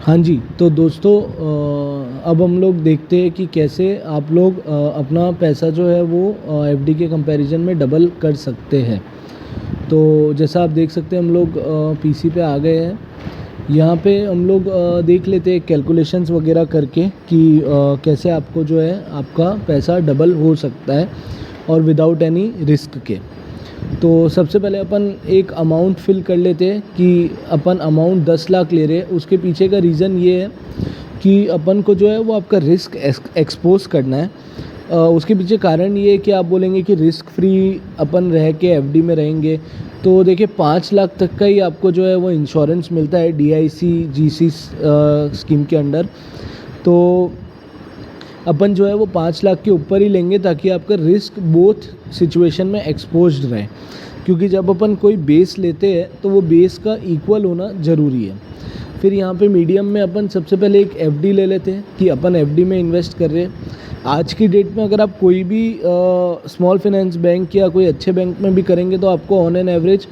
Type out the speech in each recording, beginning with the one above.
हाँ जी, तो दोस्तों अब हम लोग देखते हैं कि कैसे आप लोग अपना पैसा जो है वो एफडी के कंपैरिजन में डबल कर सकते हैं। तो जैसा आप देख सकते हैं हम लोग पीसी पे आ गए हैं। यहाँ पे हम लोग देख लेते हैं कैलकुलेशंस वगैरह करके कि कैसे आपको जो है आपका पैसा डबल हो सकता है और विदाउट एनी रिस्क के। तो सबसे पहले अपन एक अमाउंट फिल कर लेते हैं कि अपन अमाउंट 10 लाख ले रहे हैं। उसके पीछे का रीज़न ये है कि अपन को जो है वो आपका रिस्क एक्सपोज करना है। उसके पीछे कारण ये है कि आप बोलेंगे कि रिस्क फ्री अपन रह के एफडी में रहेंगे, तो देखिए 5 लाख तक का ही आपको जो है वो इंश्योरेंस मिलता है डीआईसी जीसी स्कीम के अंडर। तो अपन जो है वो 5 लाख के ऊपर ही लेंगे ताकि आपका रिस्क बोथ सिचुएशन में एक्सपोज्ड रहे, क्योंकि जब अपन कोई बेस लेते हैं तो वो बेस का इक्वल होना ज़रूरी है। फिर यहाँ पे मीडियम में अपन सबसे पहले एक एफडी ले लेते हैं कि अपन एफडी में इन्वेस्ट कर रहे हैं। आज की डेट में अगर आप कोई भी स्मॉल फाइनेंस बैंक या कोई अच्छे बैंक में भी करेंगे तो आपको ऑन एन एवरेज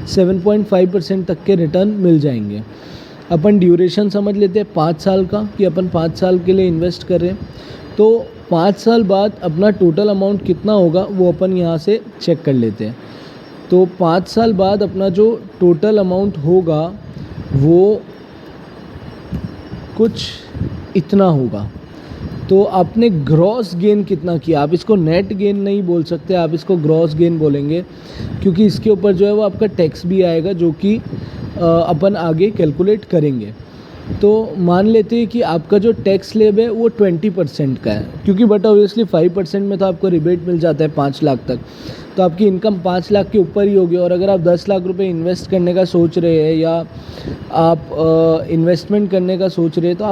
7.5% तक के रिटर्न मिल जाएंगे। अपन ड्यूरेशन समझ लेते हैं 5 साल का कि अपन 5 साल के लिए इन्वेस्ट कर रहे हैं। तो 5 साल बाद अपना टोटल अमाउंट कितना होगा वो अपन यहाँ से चेक कर लेते हैं। तो 5 साल बाद अपना जो टोटल अमाउंट होगा वो कुछ इतना होगा। तो आपने ग्रॉस गेन कितना किया, आप इसको नेट गेन नहीं बोल सकते, आप इसको ग्रॉस गेन बोलेंगे, क्योंकि इसके ऊपर जो है वो आपका टैक्स भी आएगा जो कि अपन आगे कैलकुलेट करेंगे। तो मान लेते हैं कि आपका जो टैक्स स्लैब है वो 20% का है, क्योंकि बट ऑब्वियसली 5% में तो आपको रिबेट मिल जाता है 5 लाख तक। तो आपकी इनकम 5 लाख के ऊपर ही होगी। और अगर आप 10 लाख रुपए इन्वेस्ट करने का सोच रहे हैं या आप इन्वेस्टमेंट करने का सोच रहे हैं तो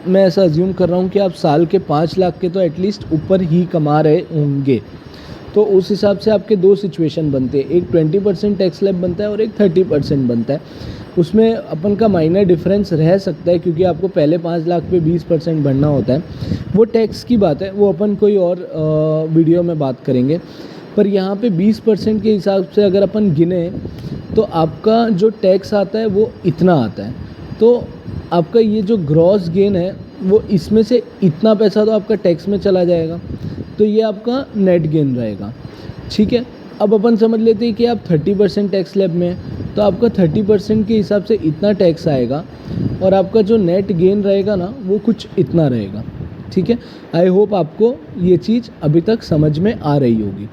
मैं ऐसा अज्यूम कर रहा हूँ कि आप साल के 5 लाख के तो एटलीस्ट ऊपर ही कमा रहे होंगे। तो उस हिसाब से आपके दो सिचुएशन बनते हैं, एक 20% टैक्स स्लैब बनता है और एक 30% बनता है। उसमें अपन का माइनर डिफरेंस रह सकता है क्योंकि आपको पहले 5 लाख पे 20% भरना होता है। वो टैक्स की बात है, वो अपन कोई और वीडियो में बात करेंगे। पर यहाँ पे 20% के हिसाब से अगर अपन गिने तो आपका जो टैक्स आता है वो इतना आता है। तो आपका ये जो ग्रॉस गेन है वो इसमें से इतना पैसा तो आपका टैक्स में चला जाएगा, तो ये आपका नेट गेन रहेगा। ठीक है, अब अपन समझ लेते हैं कि आप 30% टैक्स स्लैब में हैं, तो आपका 30% के हिसाब से इतना टैक्स आएगा और आपका जो नेट गेन रहेगा ना वो कुछ इतना रहेगा। ठीक है, आई होप आपको ये चीज़ अभी तक समझ में आ रही होगी।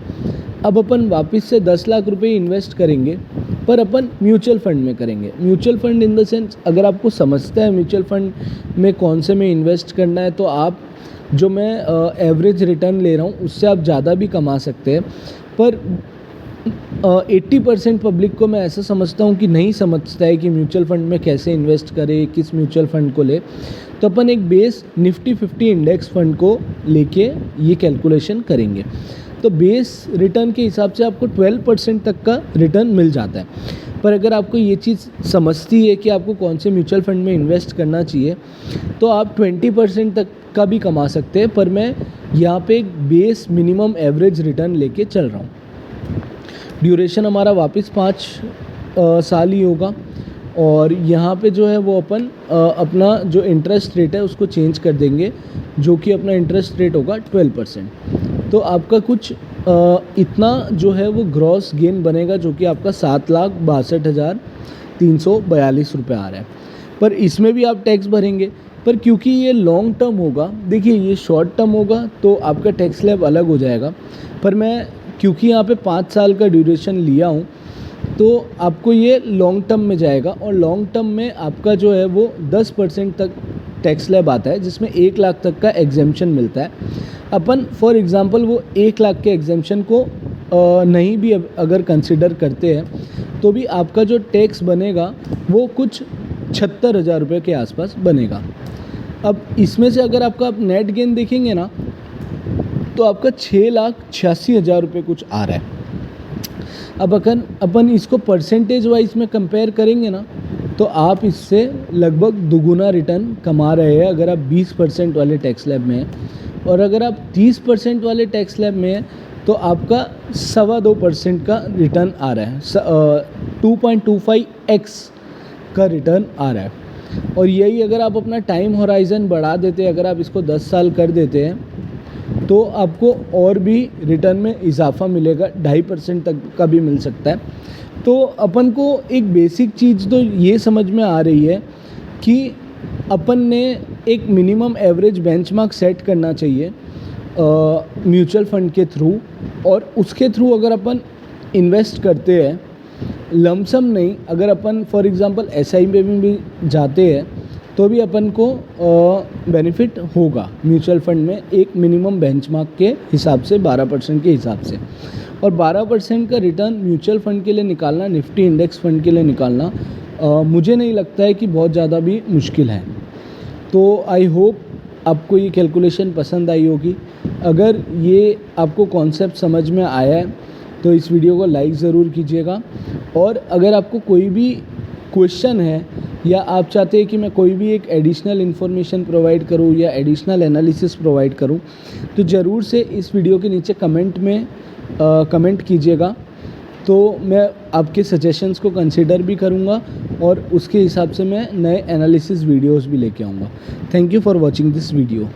अब अपन वापस से 10 लाख रुपए इन्वेस्ट करेंगे, पर अपन म्यूचुअल फंड में करेंगे। Mutual fund in the sense, अगर आपको समझता है म्यूचुअल फंड में कौन से में इन्वेस्ट करना है, तो आप जो मैं एवरेज रिटर्न ले रहा हूँ उससे आप ज़्यादा भी कमा सकते हैं। पर 80% पब्लिक को मैं ऐसा समझता हूँ कि नहीं समझता है कि म्यूचुअल फंड में कैसे इन्वेस्ट करें, किस म्यूचुअल फंड को ले। तो अपन एक बेस निफ्टी 50 इंडेक्स फंड को लेके ये कैलकुलेशन करेंगे। तो बेस रिटर्न के हिसाब से आपको 12% तक का रिटर्न मिल जाता है। पर अगर आपको ये चीज़ समझती है कि आपको कौन से म्यूचुअल फंड में इन्वेस्ट करना चाहिए तो आप 20% तक का भी कमा सकते हैं। पर मैं यहाँ पे एक बेस मिनिमम एवरेज रिटर्न लेके चल रहा हूँ। ड्यूरेशन हमारा वापस 5 साल ही होगा और यहाँ पे जो है वो अपन अपना जो इंटरेस्ट रेट है उसको चेंज कर देंगे, जो कि अपना इंटरेस्ट रेट होगा 12%। तो आपका कुछ इतना जो है वो ग्रॉस गेन बनेगा, जो कि आपका 7,62,342 रुपये आ रहा है। पर इसमें भी आप टैक्स भरेंगे, पर क्योंकि ये लॉन्ग टर्म होगा, देखिए ये शॉर्ट टर्म होगा तो आपका टैक्स स्लैब अलग हो जाएगा। पर मैं क्योंकि यहाँ पे 5 साल का ड्यूरेशन लिया हूँ तो आपको ये लॉन्ग टर्म में जाएगा और लॉन्ग टर्म में आपका जो है वो 10% तक टैक्स स्लैब आता है, जिसमें 1 लाख तक का एग्जेम्पशन मिलता है। अपन फॉर एग्ज़ाम्पल वो 1 लाख के एग्जेम्पशन को नहीं भी अगर कंसिडर करते हैं तो भी आपका जो टैक्स बनेगा वो कुछ 76,000 रुपये के आसपास बनेगा। अब इसमें से अगर आपका आप नेट गेन देखेंगे ना तो आपका 6,86,000 रुपये कुछ आ रहा है। अब अपन इसको परसेंटेज वाइज में कंपेयर करेंगे ना तो आप इससे लगभग दुगुना रिटर्न कमा रहे हैं अगर आप 20% वाले टैक्स स्लैब में हैं। और अगर आप 30% वाले टैक्स स्लैब में हैं तो आपका 2.25% का रिटर्न आ रहा है, 2.25x का रिटर्न आ रहा है। और यही अगर आप अपना टाइम होराइज़न बढ़ा देते हैं, अगर आप इसको 10 साल कर देते हैं तो आपको और भी रिटर्न में इजाफा मिलेगा, 2.5% तक का भी मिल सकता है। तो अपन को एक बेसिक चीज़ तो ये समझ में आ रही है कि अपन ने एक मिनिमम एवरेज बेंचमार्क सेट करना चाहिए म्यूचुअल फंड के थ्रू, और उसके थ्रू अगर अपन इन्वेस्ट करते हैं, लमसम नहीं, अगर अपन फॉर एग्जांपल SIP में भी जाते हैं तो भी अपन को बेनिफिट होगा म्यूचुअल फंड में एक मिनिमम बेंचमार्क के हिसाब से, 12% के हिसाब से। और 12% का रिटर्न म्यूचुअल फंड के लिए निकालना, निफ्टी इंडेक्स फंड के लिए निकालना, मुझे नहीं लगता है कि बहुत ज़्यादा भी मुश्किल है। तो आई होप आपको ये कैलकुलेशन पसंद आई होगी। अगर ये आपको कॉन्सेप्ट समझ में आया है तो इस वीडियो को लाइक ज़रूर कीजिएगा, और अगर आपको कोई भी क्वेश्चन है या आप चाहते हैं कि मैं कोई भी एक एडिशनल इन्फॉर्मेशन प्रोवाइड करूं या एडिशनल एनालिसिस प्रोवाइड करूं, तो ज़रूर से इस वीडियो के नीचे कमेंट में कमेंट कीजिएगा। तो मैं आपके सजेशंस को कंसिडर भी करूंगा और उसके हिसाब से मैं नए एनालिसिस वीडियोस भी लेके आऊँगा। Thank you for watching this video.